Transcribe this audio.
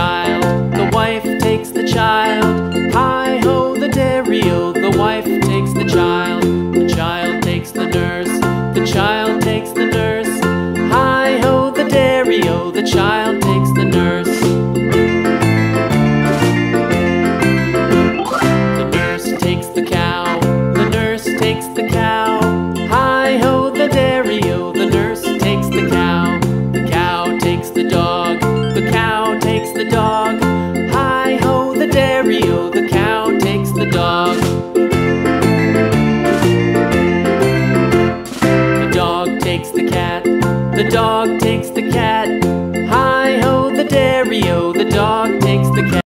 child, the wife takes the child. Hi-ho, the dairy-o, the wife takes the child takes the nurse, the child takes the nurse. Hi-ho, the dairy-o, the child takes the nurse. The nurse takes the cow, the nurse takes the cow. Hi-ho, the dairy-o, the nurse takes the cow. The cow takes the dog, the cow takes the dog. Hi-ho, the dairy-o, the cow takes the dog. The dog takes the cat, the dog takes the cat.